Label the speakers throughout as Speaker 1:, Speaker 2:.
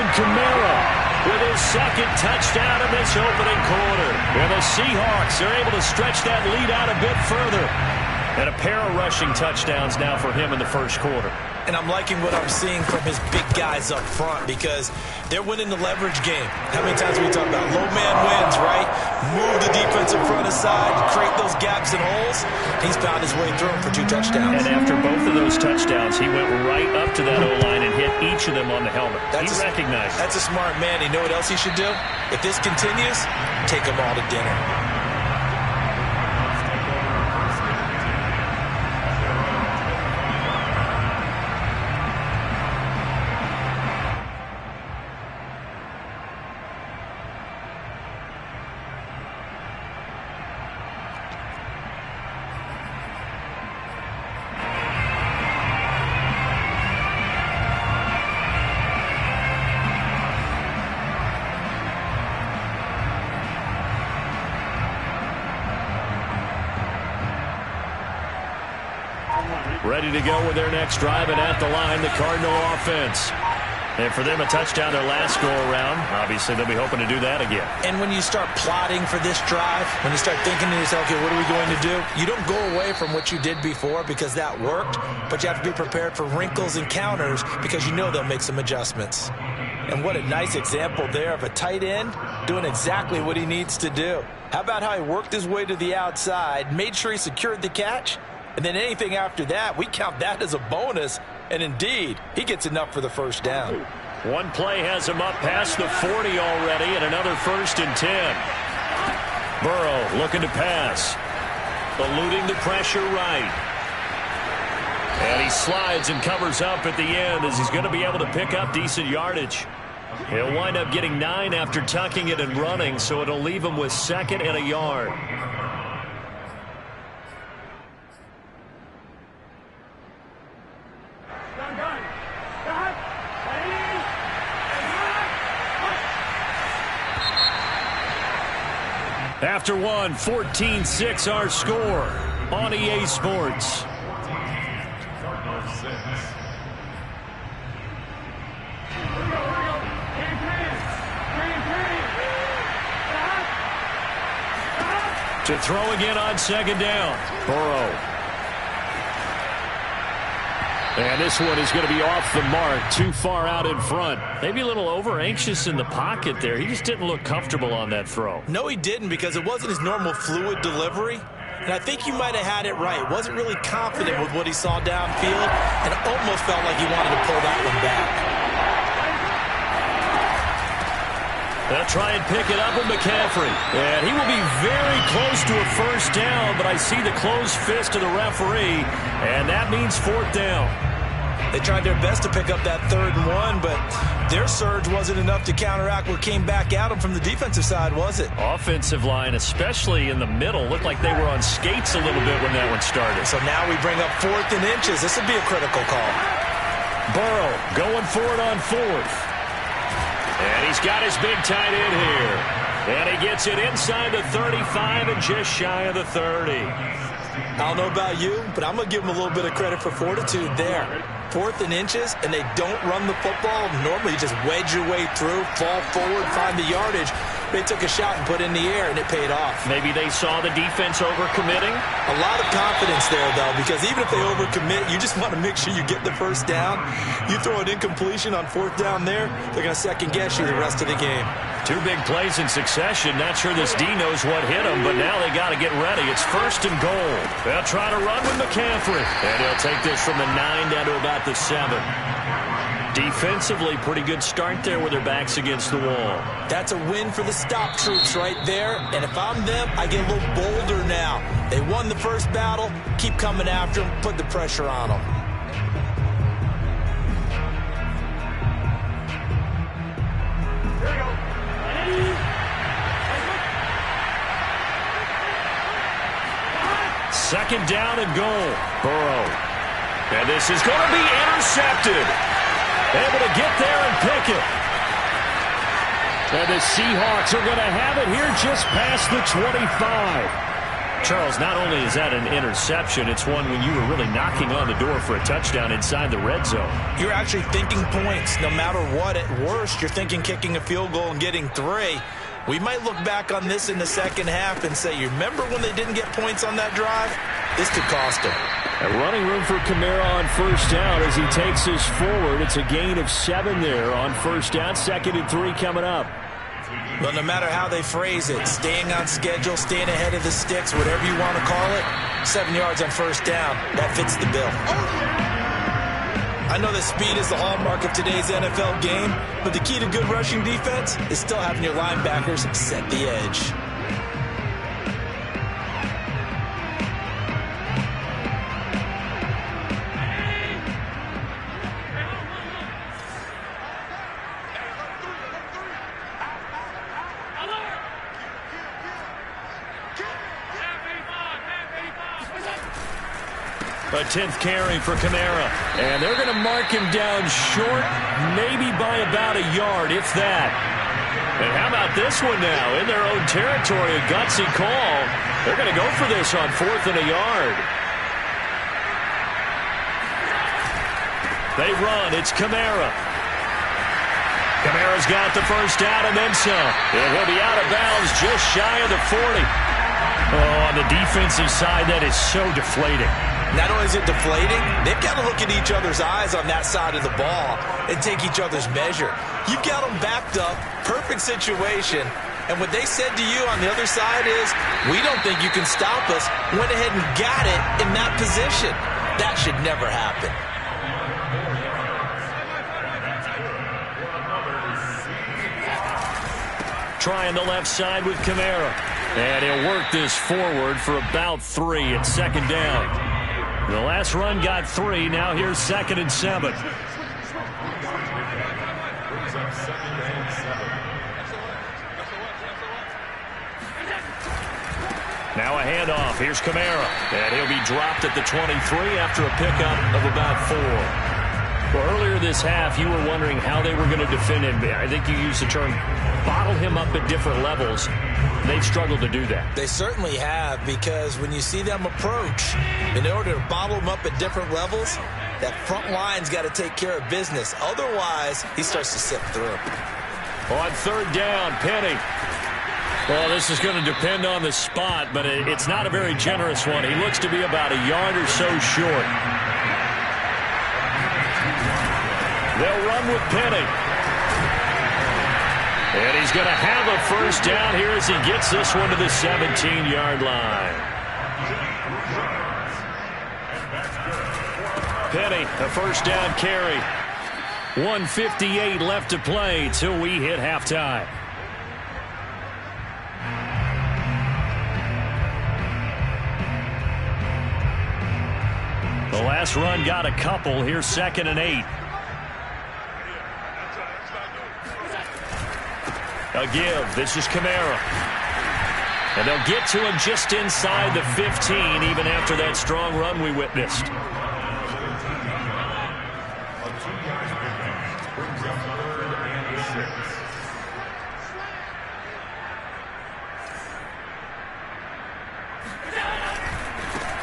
Speaker 1: Alvin Kamara with his second touchdown in this opening quarter. And the Seahawks are able to stretch that lead out a bit further. And a pair of rushing touchdowns now for him in the first quarter.
Speaker 2: And I'm liking what I'm seeing from his big guys up front because they're winning the leverage game. How many times we talk about low man wins, right? Move the defensive front aside, create those gaps and holes. He's found his way through them for 2 touchdowns.
Speaker 1: And after both of those touchdowns, he went right up to that O-line and hit each of them on the helmet. He recognized it. That's
Speaker 2: a smart man. You know what else he should do? If this continues, take them all to dinner.
Speaker 1: Ready to go with their next drive, and at the line, the Cardinal offense. And for them, a touchdown their last go-around. Obviously, they'll be hoping to do that again.
Speaker 2: And when you start plotting for this drive, when you start thinking to yourself, okay, what are we going to do? You don't go away from what you did before because that worked, but you have to be prepared for wrinkles and counters because you know they'll make some adjustments. And what a nice example there of a tight end doing exactly what he needs to do. How about how he worked his way to the outside, made sure he secured the catch, and then anything after that, we count that as a bonus. And indeed, he gets enough for the first down.
Speaker 1: One play has him up past the 40 already, and another 1st and 10. Burrow looking to pass. Eluding the pressure right. And he slides and covers up at the end as he's going to be able to pick up decent yardage. He'll wind up getting 9 after tucking it and running, so it'll leave him with 2nd and a yard. After one, 14-6 our score on EA Sports. To throw again on 2nd down. Burrow. And this one is going to be off the mark, too far out in front. Maybe a little over-anxious in the pocket there. He just didn't look comfortable on that throw.
Speaker 2: No, he didn't, because it wasn't his normal fluid delivery. And I think you might have had it right. Wasn't really confident with what he saw downfield, and almost felt like he wanted to pull that one back.
Speaker 1: They'll try and pick it up with McCaffrey. And he will be very close to a first down, but I see the closed fist of the referee, and that means 4th down.
Speaker 2: They tried their best to pick up that 3rd and 1, but their surge wasn't enough to counteract what came back at them from the defensive side, was it?
Speaker 1: Offensive line, especially in the middle, looked like they were on skates a little bit when that one started.
Speaker 2: So now we bring up 4th and inches. This would be a critical call.
Speaker 1: Burrow going for it on 4th. And he's got his big tight end here. And he gets it inside the 35 and just shy of the 30.
Speaker 2: I don't know about you, but I'm going to give him a little bit of credit for fortitude there. 4th and inches, and they don't run the football. Normally, you just wedge your way through, fall forward, find the yardage. They took a shot and put it in the air, and it paid off.
Speaker 1: Maybe they saw the defense overcommitting?
Speaker 2: A lot of confidence there, though, because even if they overcommit, you just want to make sure you get the first down. You throw an incompletion on 4th down there, they're going to second-guess you the rest of the game.
Speaker 1: 2 big plays in succession. Not sure this D knows what hit him, but now they got to get ready. It's 1st and goal. They'll try to run with McCaffrey. And he'll take this from the 9 down to about the 7. Defensively, pretty good start there with their backs against the wall.
Speaker 2: That's a win for the stop troops right there. And if I'm them, I get a little bolder now. They won the first battle. Keep coming after them. Put the pressure on them.
Speaker 3: Here we go.
Speaker 1: Second down and goal. Burrow. And this is going to be intercepted. Able to get there and pick it. And the Seahawks are going to have it here just past the 25. Charles, not only is that an interception, it's one when you were really knocking on the door for a touchdown inside the red zone.
Speaker 2: You're actually thinking points. No matter what, at worst, you're thinking kicking a field goal and getting 3. We might look back on this in the second half and say, you remember when they didn't get points on that drive? This could cost them.
Speaker 1: A running room for Kamara on first down as he takes us forward. It's a gain of 7 there on first down. 2nd and 3 coming up.
Speaker 2: But no matter how they phrase it, staying on schedule, staying ahead of the sticks, whatever you want to call it, 7 yards on first down, that fits the bill. I know that speed is the hallmark of today's NFL game, but the key to good rushing defense is still having your linebackers set the edge.
Speaker 1: A 10th carry for Kamara. And they're going to mark him down short, maybe by about a yard, if that. And how about this one now? In their own territory, a gutsy call. They're going to go for this on 4th and a yard. They run. It's Kamara. Kamara's got the first down and then some. And he'll be out of bounds just shy of the 40. Oh, on the defensive side, that is so deflating.
Speaker 2: Not only is it deflating, they've got to look at each other's eyes on that side of the ball and take each other's measure. You've got them backed up, perfect situation, and what they said to you on the other side is, we don't think you can stop us, went ahead and got it in that position. That should never happen.
Speaker 1: Trying the left side with Kamara. And he'll work this forward for about 3 at 2nd down. The last run got 3. Now here's 2nd and 7. Now a handoff. Here's Kamara. And he'll be dropped at the 23 after a pickup of about 4. Well, earlier this half, you were wondering how they were going to defend him. I think you used the term bottle him up at different levels. They've struggled to do that.
Speaker 2: They certainly have, because when you see them approach, in order to bottle him up at different levels, that front line's got to take care of business. Otherwise, he starts to slip through.
Speaker 1: On 3rd down, Penny. Well, this is going to depend on the spot, but it's not a very generous one. He looks to be about a yard or so short. They'll run with Penny. And he's going to have a first down here as he gets this one to the 17-yard line. Penny, a first down carry. 1:58 left to play till we hit halftime. The last run got a couple. Here's 2nd and 8. A give. This is Kamara. And they'll get to him just inside the 15, even after that strong run we witnessed.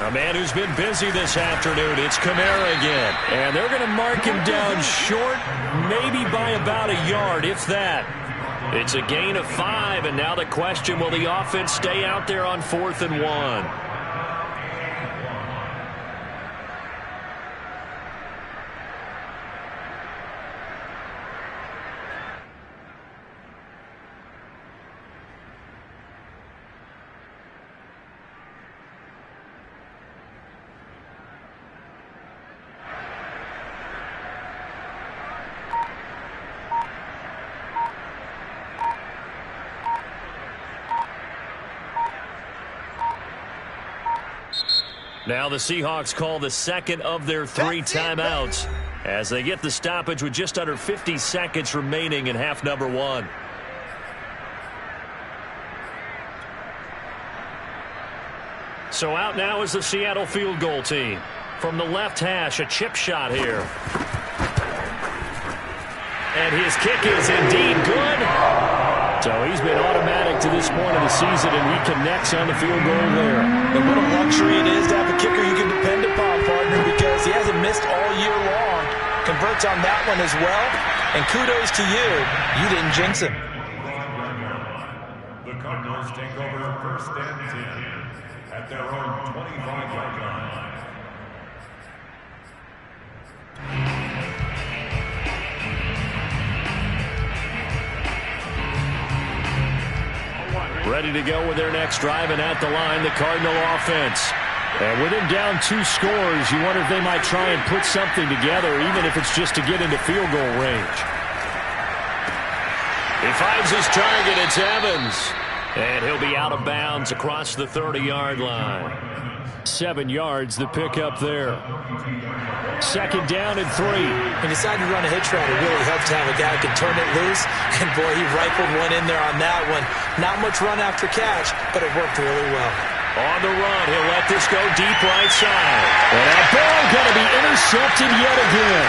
Speaker 1: A man who's been busy this afternoon. It's Kamara again. And they're going to mark him down short, maybe by about a yard, if that. It's a gain of 5, and now the question, will the offense stay out there on 4th and 1? Now the Seahawks call the 2nd of their 3 timeouts as they get the stoppage with just under 50 seconds remaining in half number 1. So out now is the Seattle field goal team. From the left hash, a chip shot here. And his kick is indeed good. So he's been automatic to this highest point of the season, and he connects on the field goal there.
Speaker 2: And what a luxury it is to have a kicker you can depend upon, partner, because he hasn't missed all year long. Converts on that one as well, and kudos to you. You didn't jinx him.
Speaker 3: The Cardinals take over 1st and 10 at their own 25-yard line.
Speaker 1: Ready to go with their next drive, and at the line, the Cardinal offense. And with him down 2 scores, you wonder if they might try and put something together, even if it's just to get into field goal range. He finds his target. It's Evans. And he'll be out of bounds across the 30-yard line. 7 yards, the pickup there. 2nd down and 3.
Speaker 2: He decided to run a hitch route. It really helps to have a guy who can turn it loose. And, boy, he rifled one in there on that one. Not much run after catch, but it worked really well.
Speaker 1: On the run, he'll let this go deep right side. And that ball going to be intercepted yet again.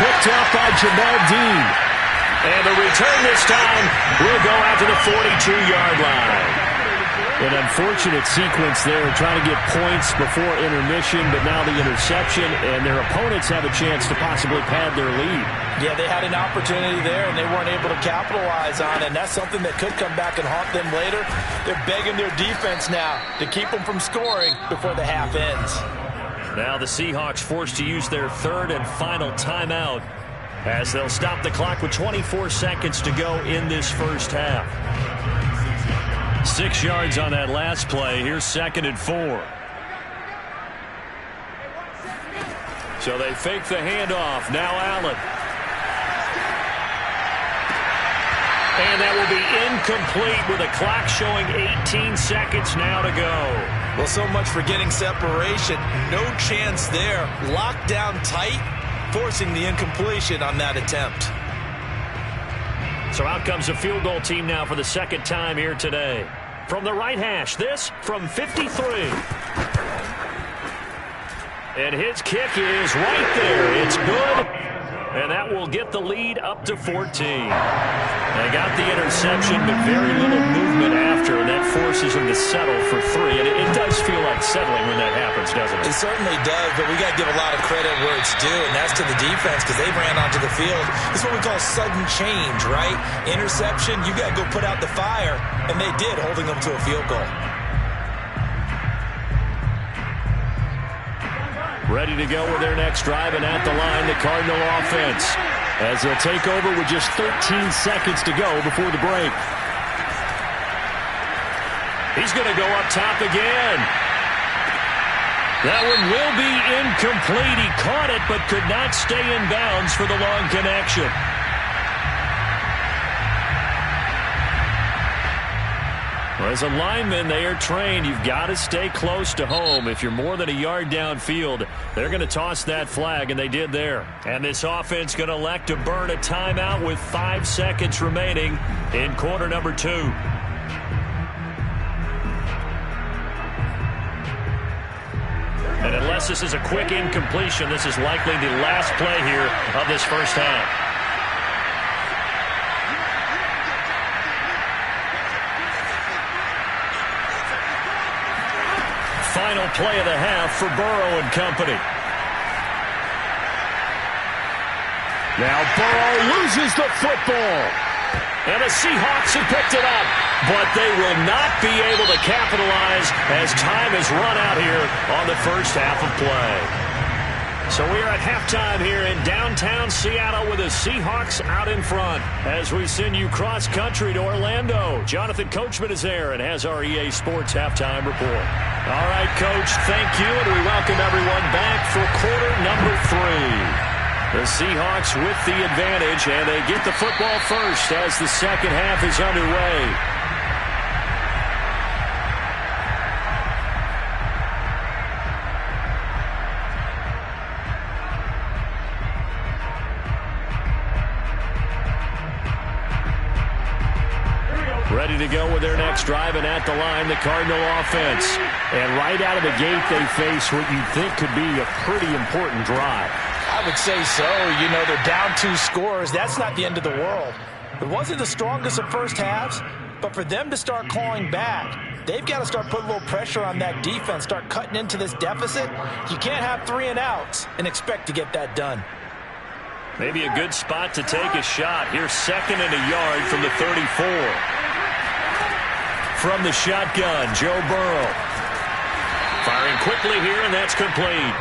Speaker 1: Picked up by Jamal Dean. And the return this time will go out to the 42-yard line. An unfortunate sequence there, trying to get points before intermission, but now the interception, and their opponents have a chance to possibly pad their lead.
Speaker 2: Yeah, they had an opportunity there, and they weren't able to capitalize on it, and that's something that could come back and haunt them later. They're begging their defense now to keep them from scoring before the half ends.
Speaker 1: Now the Seahawks forced to use their 3rd and final timeout as they'll stop the clock with 24 seconds to go in this first half. 6 yards on that last play. Here's 2nd and 4. So they fake the handoff. Now Allen. And that will be incomplete with a clock showing 18 seconds now to go.
Speaker 2: Well, so much for getting separation. No chance there. Locked down tight, forcing the incompletion on that attempt.
Speaker 1: So out comes the field goal team now for the 2nd time here today. From the right hash, this from 53. And his kick is right there. It's good. And that will get the lead up to 14. They got the interception, but very little movement after, and that forces them to settle for 3. And it does feel like settling when that happens, doesn't it?
Speaker 2: It certainly does, but we got to give a lot of credit where it's due, and that's to the defense because they ran onto the field. This is what we call sudden change, right? Interception, you got to go put out the fire, and they did, holding them to a field goal.
Speaker 1: Ready to go with their next drive, and at the line, the Cardinal offense, as they'll take over with just 13 seconds to go before the break. He's going to go up top again. That one will be incomplete. He caught it, but could not stay in bounds for the long connection. As a lineman, they are trained. You've got to stay close to home. If you're more than a yard downfield, they're going to toss that flag, and they did there. And this offense going to elect to burn a timeout with 5 seconds remaining in quarter number 2. And unless this is a quick incompletion, this is likely the last play here of this first half. Final play of the half for Burrow and company. Now Burrow loses the football. And the Seahawks have picked it up. But they will not be able to capitalize as time has run out here on the first half of play. So we are at halftime here in downtown Seattle with the Seahawks out in front as we send you cross-country to Orlando. Jonathan Coachman is there and has our EA Sports halftime report. All right, Coach, thank you, and we welcome everyone back for quarter number 3. The Seahawks with the advantage, and they get the football first as the second half is underway. Ready to go with their next drive, and at the line, the Cardinal offense. And right out of the gate, they face what you think could be a pretty important drive.
Speaker 2: I would say so. You know, they're down 2 scores. That's not the end of the world. It wasn't the strongest of first halves, but for them to start clawing back, they've got to start putting a little pressure on that defense, start cutting into this deficit. You can't have 3 and outs and expect to get that done.
Speaker 1: Maybe a good spot to take a shot. Here's 2nd and a yard from the 34. From the shotgun, Joe Burrow. Firing quickly here, and that's complete.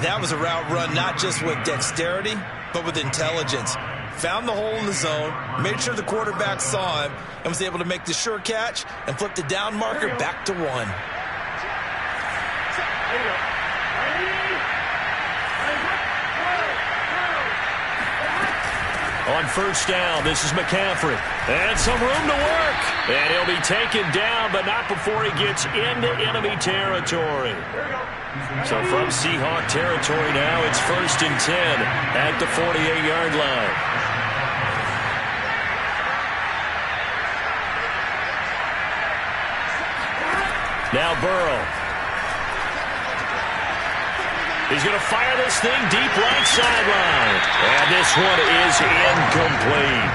Speaker 2: That was a route run not just with dexterity, but with intelligence. Found the hole in the zone, made sure the quarterback saw him, and was able to make the sure catch and flip the down marker back to 1.
Speaker 1: On first down, this is McCaffrey. And some room to work. And he'll be taken down, but not before he gets into enemy territory. So from Seahawk territory now, it's 1st and 10 at the 48-yard line. Now Burrow. He's going to fire this thing deep right sideline. And this one is incomplete.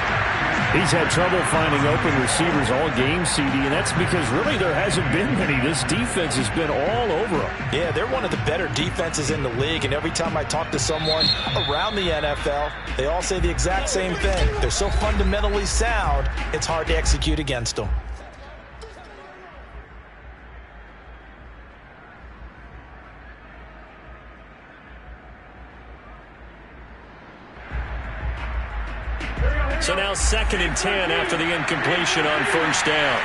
Speaker 4: He's had trouble finding open receivers all game, CD, and that's because really there hasn't been many. This defense has been all over them.
Speaker 2: Yeah, they're one of the better defenses in the league, and every time I talk to someone around the NFL, they all say the exact same thing. They're so fundamentally sound, it's hard to execute against them.
Speaker 1: So now 2nd and 10 after the incompletion on first down.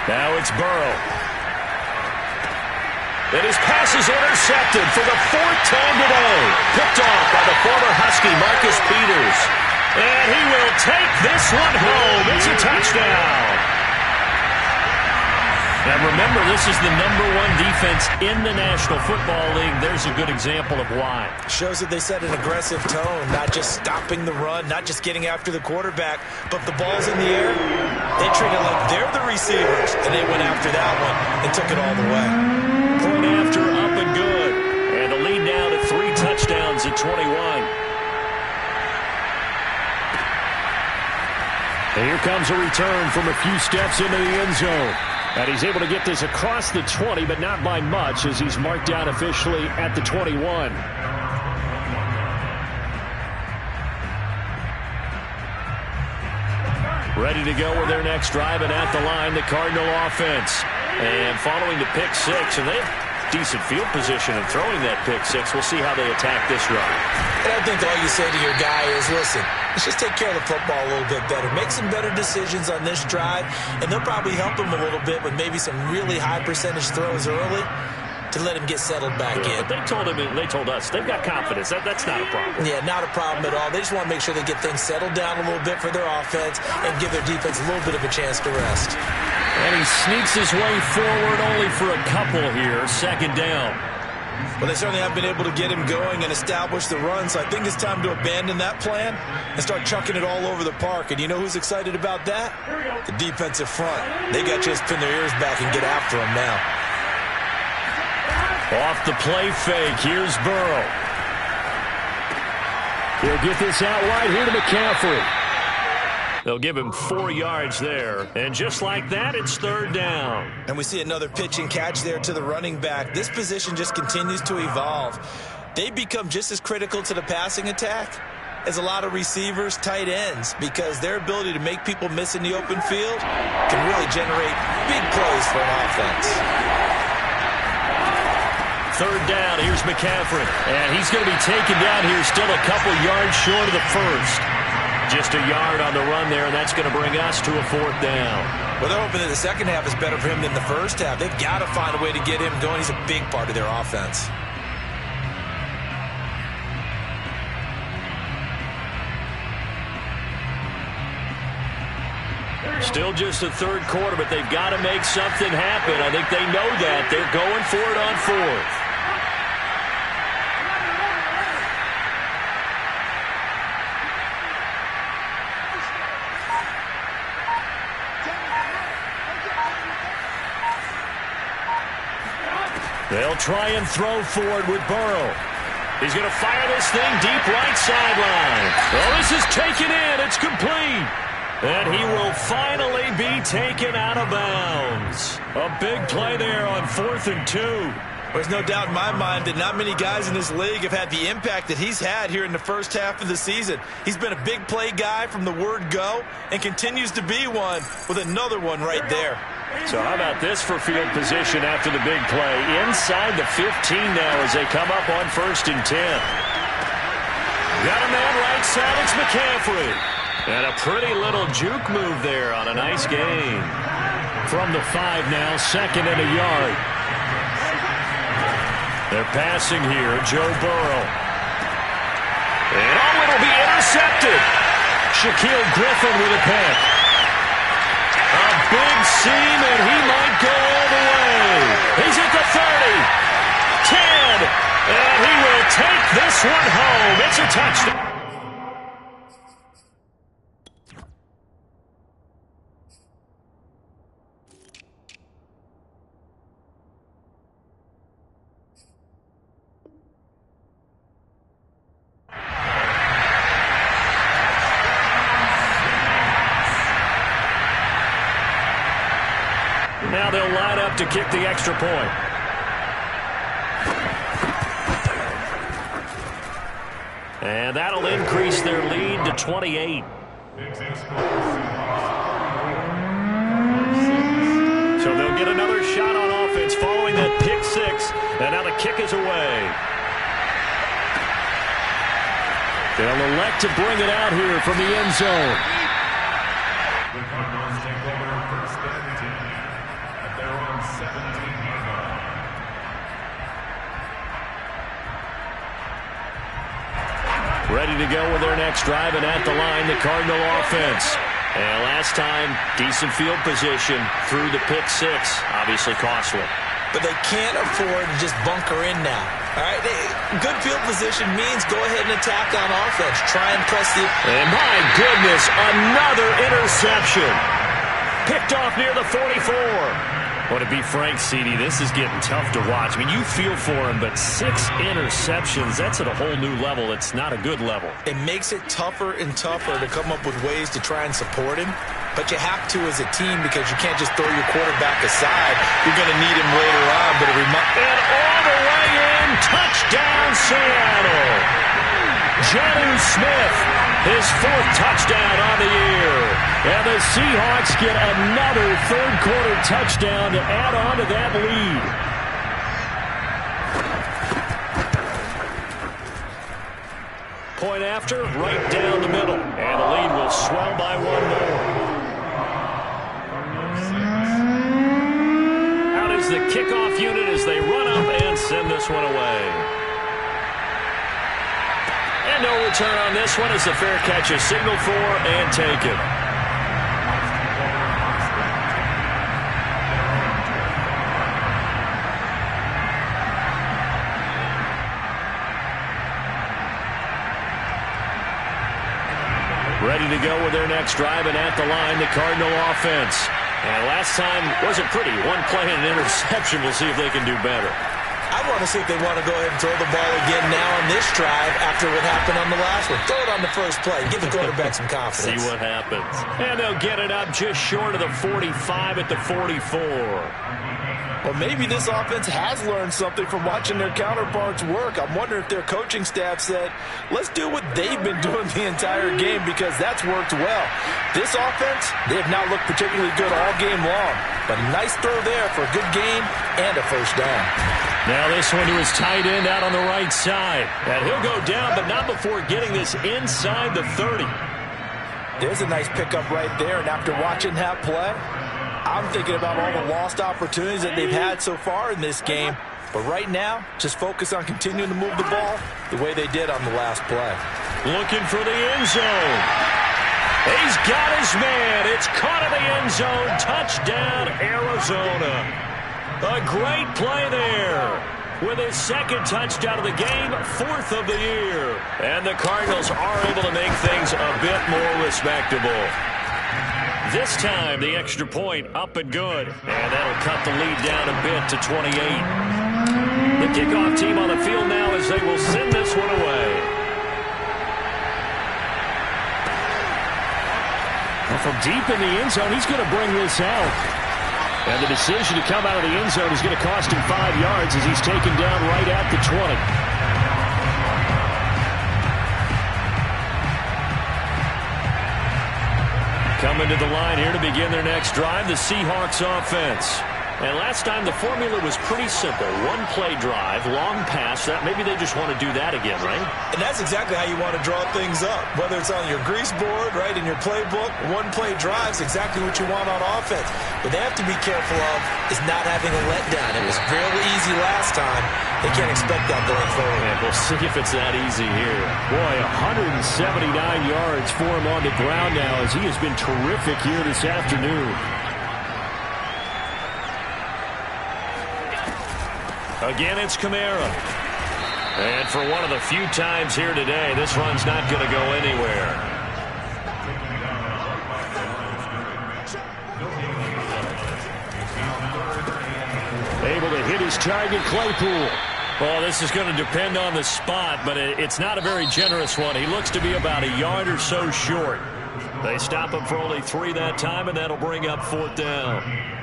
Speaker 1: Now it's Burrow. And his pass is intercepted for the 4th time today. Picked off by the former Husky, Marcus Peters. And he will take this one home. It's a touchdown. And remember, this is the #1 defense in the National Football League. There's a good example of why.
Speaker 2: Shows that they set an aggressive tone, not just stopping the run, not just getting after the quarterback, but if the ball's in the air, they treat it like they're the receivers, and they went after that one and took it all the way.
Speaker 1: Point after, up and good. And the lead now to 3 touchdowns at 21. And here comes a return from a few steps into the end zone. And he's able to get this across the 20, but not by much, as he's marked down officially at the 21. Ready to go with their next drive, and at the line, the Cardinal offense. And following the pick 6, and they have decent field position in throwing that pick 6. We'll see how they attack this run.
Speaker 2: And I think all you say to your guy is, listen, let's just take care of the football a little bit better. Make some better decisions on this drive, and they'll probably help him a little bit with maybe some really high percentage throws early to let him get settled back in.
Speaker 1: But they told us they've got confidence. That's not a problem.
Speaker 2: Yeah, not a problem at all. They just want to make sure they get things settled down a little bit for their offense and give their defense a little bit of a chance to rest.
Speaker 1: And he sneaks his way forward only for a couple here. 2nd down.
Speaker 2: Well, they certainly have been able to get him going and establish the run, so I think it's time to abandon that plan and start chucking it all over the park. And you know who's excited about that? The defensive front. They got to just pin their ears back and get after him now.
Speaker 1: Off the play fake, here's Burrow.
Speaker 4: He'll get this out wide here to McCaffrey.
Speaker 1: They'll give him 4 yards there. And just like that, it's 3rd down.
Speaker 2: And we see another pitch and catch there to the running back. This position just continues to evolve. They become just as critical to the passing attack as a lot of receivers, tight ends, because their ability to make people miss in the open field can really generate big plays for an offense.
Speaker 1: 3rd down, here's McCaffrey. And he's going to be taken down here, still a couple yards short of the first. Just a yard on the run there, and that's going to bring us to a 4th down.
Speaker 2: Well, they're hoping that the second half is better for him than the first half. They've got to find a way to get him going. He's a big part of their offense.
Speaker 1: Still just the 3rd quarter, but they've got to make something happen. I think they know that. They're going for it on 4th. They'll try and throw for it with Burrow. He's going to fire this thing deep right sideline. Oh, this is taken in. It's complete. And he will finally be taken out of bounds. A big play there on 4th and 2.
Speaker 2: There's no doubt in my mind that not many guys in this league have had the impact that he's had here in the first half of the season. He's been a big play guy from the word go and continues to be one with another one right there.
Speaker 1: So how about this for field position after the big play? Inside the 15 now as they come up on 1st and 10. Got a man right side. It's McCaffrey. And a pretty little juke move there on a nice gain.
Speaker 4: From the 5 now, 2nd and a yard.
Speaker 1: They're passing here, Joe Burrow. And oh, it'll be intercepted. Shaquille Griffin with a pick. A big seam, and he might go all the way. He's at the 30, 10, and he will take this one home. It's a touchdown. Now they'll line up to kick the extra point. And that'll increase their lead to 28. So they'll get another shot on offense following that pick 6. And now the kick is away. They'll elect to bring it out here from the end zone.
Speaker 3: The Cardinals take over 1st and 10 at their own 17-yard line.
Speaker 1: Ready to go with their next drive, and at the line, the Cardinal offense. And last time, decent field position through the pick 6. Obviously costly.
Speaker 2: But they can't afford to just bunker in now. All right, good field position means go ahead and attack on offense. Try and press the...
Speaker 1: And my goodness, another interception. Picked off near the 44. Well, to be frank, CD, this is getting tough to watch. I mean, you feel for him, but 6 interceptions, that's at a whole new level. It's not a good level.
Speaker 2: It makes it tougher and tougher to come up with ways to try and support him. But you have to as a team because you can't just throw your quarterback aside. You're going to need him later on. But and
Speaker 1: all the way in, touchdown Seattle. Jonnu Smith, his 4th touchdown on the year. And the Seahawks get another 3rd-quarter touchdown to add on to that lead. Point after, right down the middle. And the lead will swell by 1 more. Out is the kickoff unit as they run up and send this one away. And no return on this one as the fair catch is signaled for and taken. Ready to go with their next drive, and at the line, the Cardinal offense. And last time wasn't pretty. 1 play and an interception. We'll see if they can do better.
Speaker 2: I want to see if they want to go ahead and throw the ball again now on this drive after what happened on the last one. Throw it on the first play. Give the quarterback some confidence.
Speaker 1: See what happens. And they'll get it up just short of the 45 at the 44.
Speaker 2: Well, maybe this offense has learned something from watching their counterparts work. I'm wondering if their coaching staff said, let's do what they've been doing the entire game because that's worked well. This offense, they have not looked particularly good all game long. But a nice throw there for a good gain and a 1st down.
Speaker 1: Now this one to his tight end out on the right side. And he'll go down, but not before getting this inside the 30.
Speaker 2: There's a nice pickup right there. And after watching that play, I'm thinking about all the lost opportunities that they've had so far in this game. But right now, just focus on continuing to move the ball the way they did on the last play.
Speaker 1: Looking for the end zone. He's got his man. It's caught in the end zone. Touchdown, Arizona. A great play there. With his 2nd touchdown of the game, 4th of the year. And the Cardinals are able to make things a bit more respectable. This time, the extra point up and good. And that'll cut the lead down a bit to 28. The kickoff team on the field now as they will send this one away.
Speaker 4: Well, from deep in the end zone, he's going to bring this out. And the decision to come out of the end zone is going to cost him 5 yards as he's taken down right at the 20.
Speaker 1: Coming to the line here to begin their next drive, the Seahawks offense. And last time the formula was pretty simple. One play drive, long pass. Maybe they just want to do that again, right?
Speaker 2: And that's exactly how you want to draw things up. Whether it's on your grease board, right, in your playbook, one play drive is exactly what you want on offense. What they have to be careful of is not having a letdown. It was real easy last time. They can't expect that going forward.
Speaker 1: And we'll see if it's that easy here.
Speaker 4: Boy, 179 yards for him on the ground now as he has been terrific here this afternoon.
Speaker 1: Again, it's Kamara. And for one of the few times here today, this run's not going to go anywhere.
Speaker 4: Able to hit his target, Claypool.
Speaker 1: Well, this is going to depend on the spot, but it's not a very generous one. He looks to be about a yard or so short. They stop him for only 3 that time, and that'll bring up 4th down.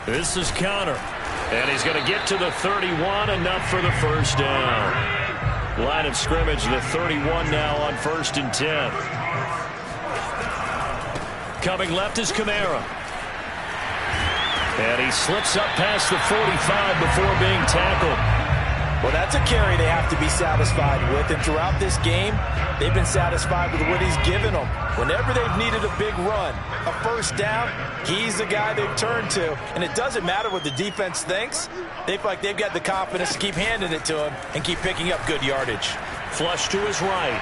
Speaker 1: This is Connor, and he's going to get to the 31, enough for the first down. Line of scrimmage, the 31 now on 1st and 10. Coming left is Kamara. And he slips up past the 45 before being tackled.
Speaker 2: Well, that's a carry they have to be satisfied with, and throughout this game, they've been satisfied with what he's given them. Whenever they've needed a big run, a first down, he's the guy they've turned to, and it doesn't matter what the defense thinks. They feel like they've got the confidence to keep handing it to him and keep picking up good yardage.
Speaker 1: Flush to his right.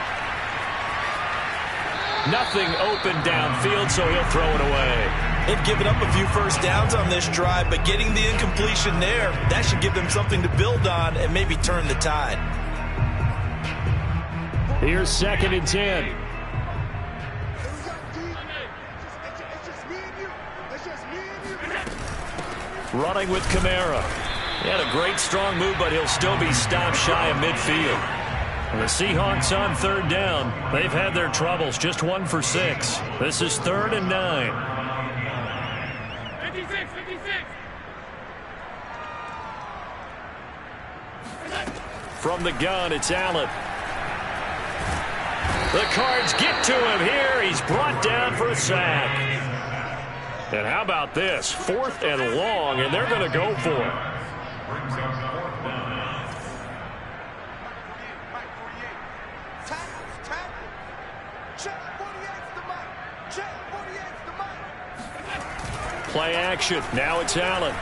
Speaker 1: Nothing open downfield, so he'll throw it away.
Speaker 2: They've given up a few first downs on this drive, but getting the incompletion there, that should give them something to build on and maybe turn the tide.
Speaker 4: Here's 2nd and 10.
Speaker 1: Running with Kamara. He had a great strong move, but he'll still be stopped shy of midfield. And the Seahawks on 3rd down. They've had their troubles, just 1 for 6. This is 3rd and 9.
Speaker 5: 56.
Speaker 1: From the gun, it's Allen. The Cards get to him here. He's brought down for a sack. And how about this? 4th and long, and they're going to go for it. Play action. Now it's Allen.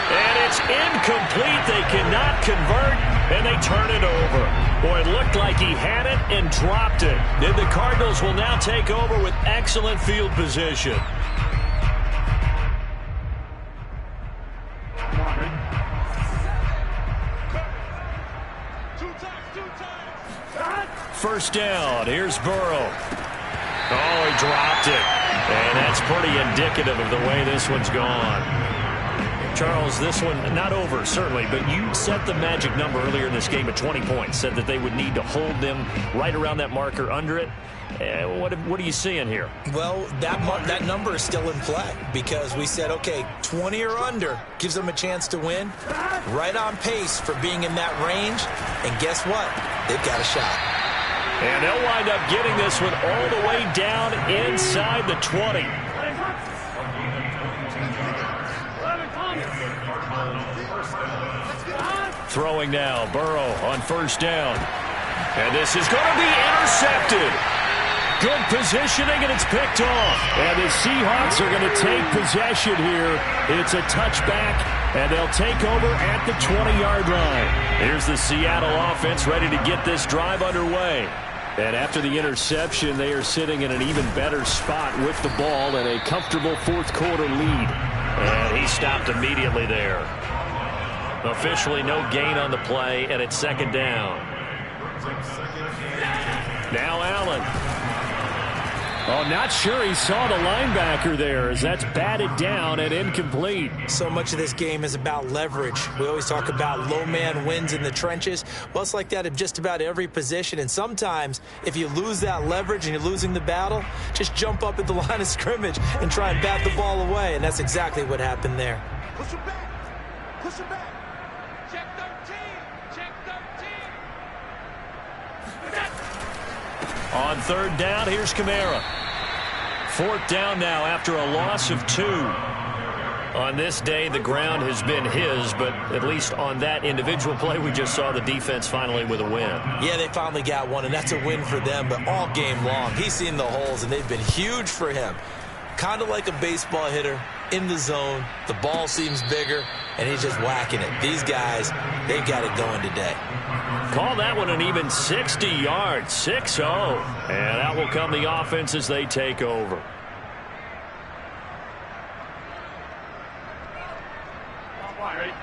Speaker 1: And it's incomplete. They cannot convert, and they turn it over. Boy, it looked like he had it and dropped it. And the Cardinals will now take over with excellent field position. First down. Here's Burrow. Oh, he dropped it. And that's pretty indicative of the way this one's gone. Charles, this one not over, certainly, but you set the magic number earlier in this game at 20 points, said that they would need to hold them right around that marker under it. What are you seeing here?
Speaker 2: Well, that number is still in play because we said, okay, 20 or under gives them a chance to win. Right on pace for being in that range. And guess what? They've got a shot.
Speaker 1: And they'll wind up getting this one all the way down inside the 20. Throwing now, Burrow on first down. And this is going to be intercepted. Good positioning, and it's picked off. And the Seahawks are going to take possession here. It's a touchback, and they'll take over at the 20-yard line. Here's the Seattle offense ready to get this drive underway. And after the interception, they are sitting in an even better spot with the ball and a comfortable fourth-quarter lead. And he stopped immediately there. Officially no gain on the play, and it's second down. Now Allen. Oh, not sure he saw the linebacker there as that's batted down and incomplete.
Speaker 2: So much of this game is about leverage. We always talk about low man wins in the trenches. Well, it's like that in just about every position. And sometimes if you lose that leverage and you're losing the battle, just jump up at the line of scrimmage and try and bat the ball away. And that's exactly what happened there.
Speaker 5: Push him back. Push him back. Check 13. Check 13.
Speaker 1: On third down, here's Kamara. Fourth down now after a loss of 2. On this day, the ground has been his, but at least on that individual play, we just saw the defense finally with a win.
Speaker 2: Yeah, they finally got one, and that's a win for them, but all game long, he's seen the holes, and they've been huge for him. Kind of like a baseball hitter in the zone. The ball seems bigger, and he's just whacking it. These guys, they've got it going today.
Speaker 1: Call that one an even 60 yards, 6-0. And out will come the offense as they take over.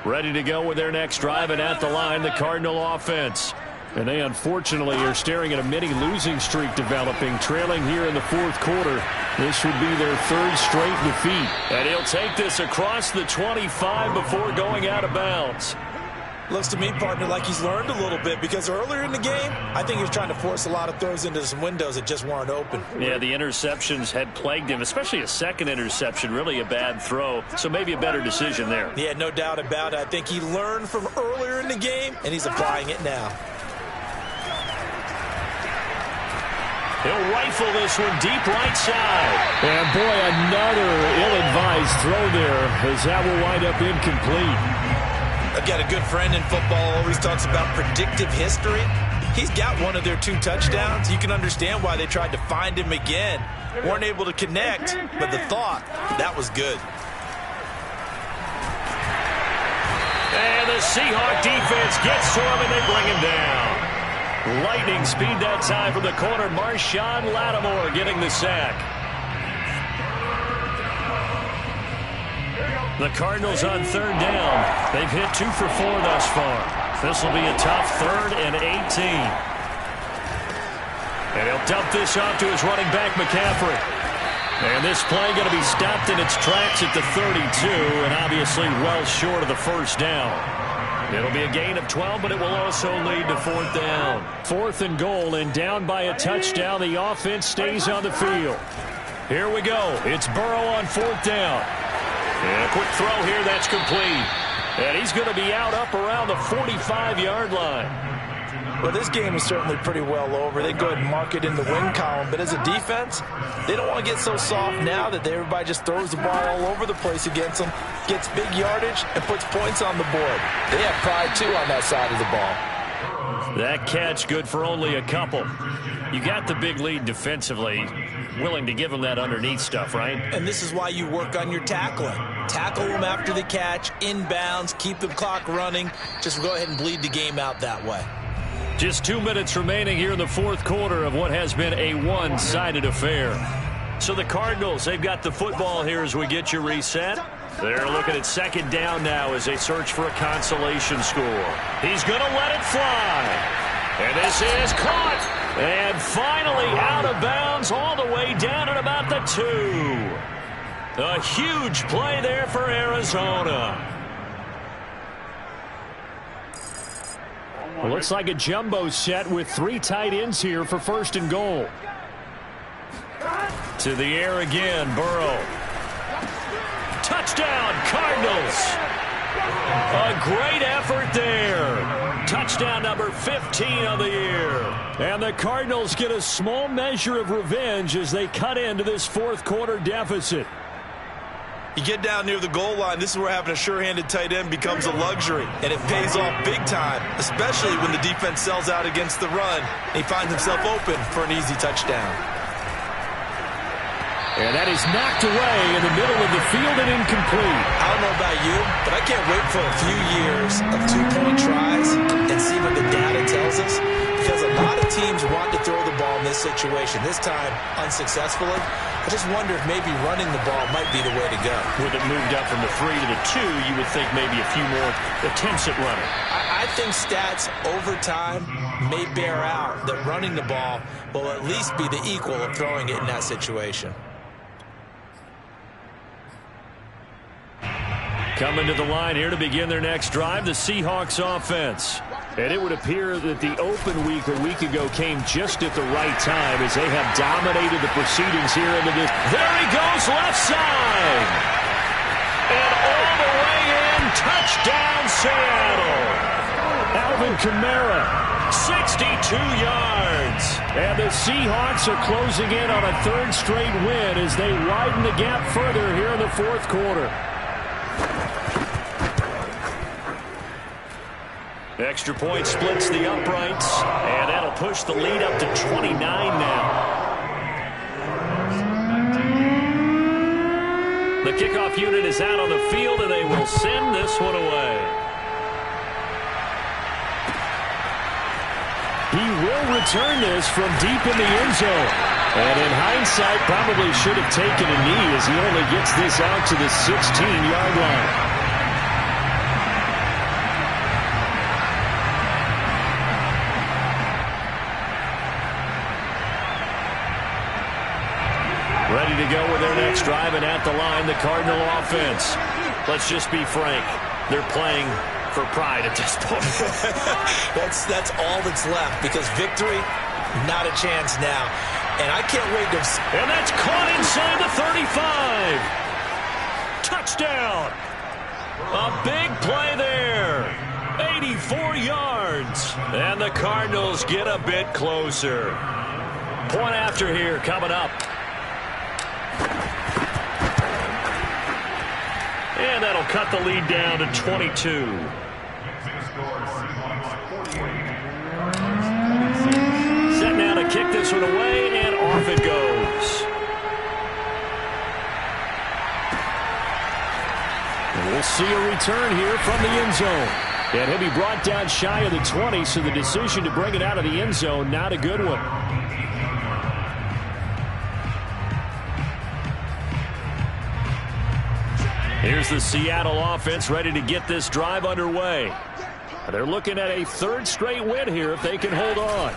Speaker 1: Ready to go with their next drive, and at the line, the Cardinal offense. And they unfortunately are staring at a mini losing streak developing, trailing here in the fourth quarter. This would be their third straight defeat. And he'll take this across the 25 before going out of bounds.
Speaker 2: Looks to me, partner, like he's learned a little bit, because earlier in the game, I think he was trying to force a lot of throws into some windows that just weren't open.
Speaker 1: Yeah, the interceptions had plagued him, especially a second interception, really a bad throw. So maybe a better decision there.
Speaker 2: Yeah, no doubt about it. I think he learned from earlier in the game, and he's applying it now.
Speaker 1: He'll rifle this one deep right side.
Speaker 4: And boy, another ill-advised throw there as that will wind up incomplete.
Speaker 2: I've got a good friend in football, always talks about predictive history. He's got one of their 2 touchdowns. You can understand why they tried to find him again. Weren't able to connect, but the thought, that was good.
Speaker 1: And the Seahawk defense gets to him, and they bring him down. Lightning speed that time from the corner. Marshawn Lattimore getting the sack. The Cardinals on third down. They've hit 2 for 4 thus far. This will be a tough 3rd and 18. And he'll dump this off to his running back, McCaffrey. And this play going to be stopped in its tracks at the 32, and obviously well short of the first down. It'll be a gain of 12, but it will also lead to 4th down.
Speaker 4: 4th and goal, and down by a touchdown. The offense stays on the field.
Speaker 1: Here we go. It's Burrow on 4th down. And a quick throw here, that's complete. And he's going to be out up around the 45-yard line.
Speaker 2: Well, this game is certainly pretty well over. They go ahead and mark it in the win column. But as a defense, they don't want to get so soft now that everybody just throws the ball all over the place against them, gets big yardage, and puts points on the board. They have pride, too, on that side of the ball.
Speaker 1: That catch good for only a couple. You got the big lead defensively. Willing to give them that underneath stuff, right?
Speaker 2: And this is why you work on your tackling. Tackle them after the catch, inbounds, keep the clock running. Just go ahead and bleed the game out that way.
Speaker 1: Just 2 minutes remaining here in the fourth quarter of what has been a one-sided affair. So the Cardinals, they've got the football here as we get you reset. They're looking at second down now as they search for a consolation score. He's going to let it fly. And this is caught. And finally out of bounds all the way down at about the 2. A huge play there for Arizona.
Speaker 4: Well, looks like a jumbo set with 3 tight ends here for 1st and goal.
Speaker 1: To the air again, Burrow. Touchdown, Cardinals. A great effort there. Touchdown number 15 of the year.
Speaker 4: And the Cardinals get a small measure of revenge as they cut into this fourth quarter deficit.
Speaker 2: You get down near the goal line, this is where having a sure-handed tight end becomes a luxury, and it pays off big time, especially when the defense sells out against the run, and he finds himself open for an easy touchdown.
Speaker 4: And that is knocked away in the middle of the field and incomplete.
Speaker 2: I don't know about you, but I can't wait for a few years of two-point tries and see what the data tells us, because a lot of teams want to throw the ball in this situation, this time unsuccessfully. I just wonder if maybe running the ball might be the way to go.
Speaker 1: With it moved up from the 3 to the 2, you would think maybe a few more attempts at running.
Speaker 2: I think stats over time may bear out that running the ball will at least be the equal of throwing it in that situation.
Speaker 1: Coming to the line here to begin their next drive, the Seahawks offense. And it would appear that the open week a week ago came just at the right time as they have dominated the proceedings here into this. There he goes, left side. And all the way in, touchdown Seattle.
Speaker 4: Alvin Kamara,
Speaker 1: 62 yards.
Speaker 4: and the Seahawks are closing in on a third straight win as they widen the gap further here in the fourth quarter.
Speaker 1: Extra point splits the uprights, and that'll push the lead up to 29 now. The kickoff unit is out on the field, and they will send this one away.
Speaker 4: He will return this from deep in the end zone. And in hindsight, probably should have taken a knee as he only gets this out to the 16-yard line.
Speaker 1: Ready to go with their next drive, and at the line, the Cardinal offense. Let's just be frank. They're playing for pride at this point.
Speaker 2: That's all that's left, because victory, not a chance now. And I can't wait to...
Speaker 1: And that's caught inside the 35. Touchdown. A big play there. 84 yards. And the Cardinals get a bit closer. Point after here coming up. And that'll cut the lead down to 22. Set now to kick this one away, and off it goes.
Speaker 4: And we'll see a return here from the end zone. And he'll be brought down shy of the 20, so the decision to bring it out of the end zone, not a good one.
Speaker 1: Here's the Seattle offense ready to get this drive underway. They're looking at a third straight win here if they can hold on.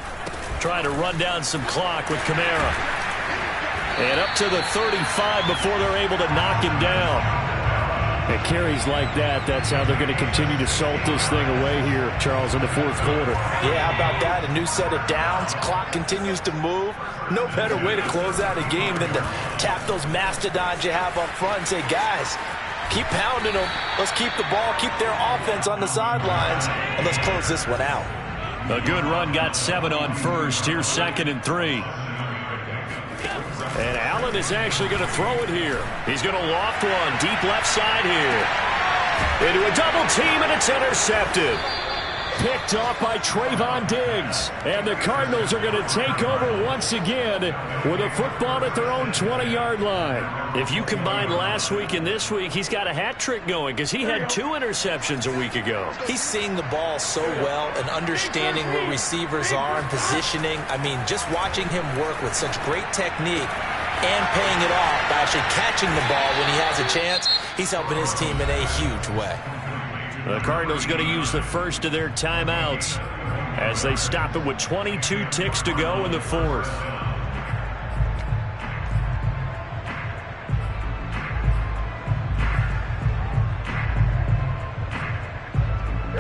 Speaker 1: Trying to run down some clock with Kamara. And up to the 35 before they're able to knock him down.
Speaker 4: At carries like that, that's how they're going to continue to salt this thing away here, Charles, in the fourth quarter.
Speaker 2: Yeah, how about that? A new set of downs. Clock continues to move. No better way to close out a game than to tap those mastodons you have up front and say, guys, keep pounding them. Let's keep the ball, keep their offense on the sidelines, and let's close this one out.
Speaker 1: A good run, got 7 on first. Here's 2nd and 3. And Allen is actually going to throw it here. He's going to loft one deep left side here. Into a double team, and it's intercepted.
Speaker 4: Picked off by Trayvon Diggs. And the Cardinals are going to take over once again with a football at their own 20-yard line.
Speaker 1: If you combine last week and this week, he's got a hat trick going because he had 2 interceptions a week ago.
Speaker 2: He's seeing the ball so well and understanding where receivers are and positioning. I mean, just watching him work with such great technique and paying it off by actually catching the ball when he has a chance, he's helping his team in a huge way.
Speaker 1: The Cardinals going to use the first of their timeouts as they stop it with 22 ticks to go in the fourth.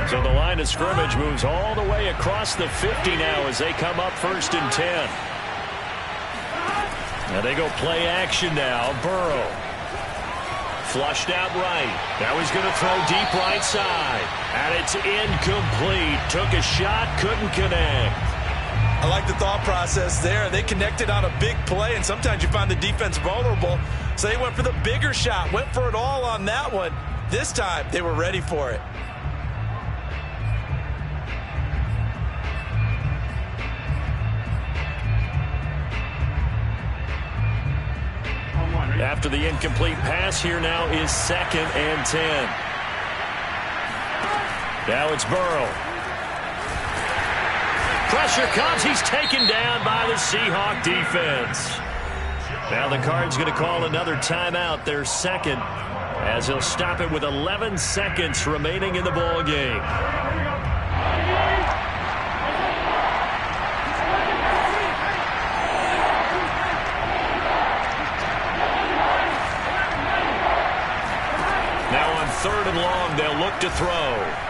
Speaker 1: So the line of scrimmage moves all the way across the 50 now as they come up 1st and 10. Now they go play action now. Burrow. Flushed out right. Now he's going to throw deep right side. And it's incomplete. Took a shot, couldn't connect.
Speaker 2: I like the thought process there. They connected on a big play, and sometimes you find the defense vulnerable So they went for the bigger shot, went for it all on that one. This time, they were ready for it.
Speaker 1: After the incomplete pass, here now is 2nd and 10. Now it's Burrow. Pressure comes. He's taken down by the Seahawk defense. Now the Cards going to call another timeout, their second, as he'll stop it with 11 seconds remaining in the ball game. Now on 3rd and long, they'll look to throw.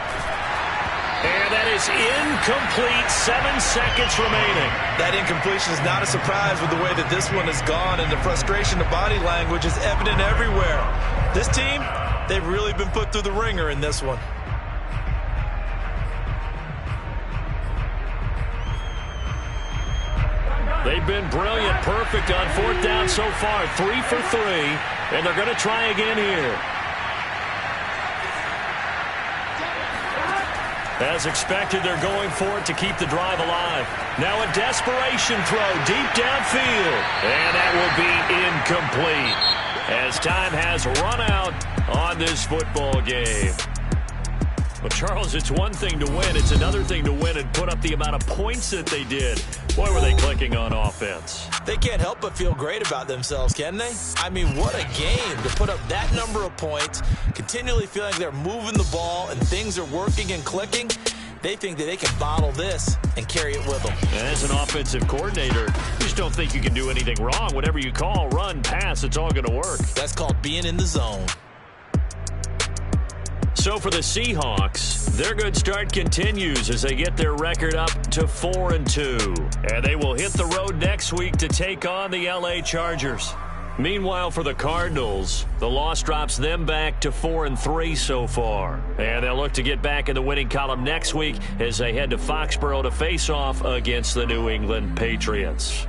Speaker 1: And that is incomplete. 7 seconds remaining.
Speaker 2: That incompletion is not a surprise with the way that this one has gone, and the frustration of body language is evident everywhere. This team, they've really been put through the ringer in this one.
Speaker 1: They've been brilliant, perfect on 4th down so far. 3 for 3, and they're going to try again here. As expected, they're going for it to keep the drive alive. Now a desperation throw deep downfield. And that will be incomplete as time has run out on this football game. Well, Charles, it's one thing to win. It's another thing to win and put up the amount of points that they did. Boy, were they clicking on offense.
Speaker 2: They can't help but feel great about themselves, can they? I mean, what a game to put up that number of points, continually feeling like they're moving the ball and things are working and clicking. They think that they can bottle this and carry it with them.
Speaker 1: And as an offensive coordinator, you just don't think you can do anything wrong. Whatever you call, run, pass, it's all going to work.
Speaker 2: That's called being in the zone.
Speaker 1: So for the Seahawks, their good start continues as they get their record up to 4-2. And they will hit the road next week to take on the LA Chargers. Meanwhile, for the Cardinals, the loss drops them back to 4-3 so far. And they'll look to get back in the winning column next week as they head to Foxborough to face off against the New England Patriots.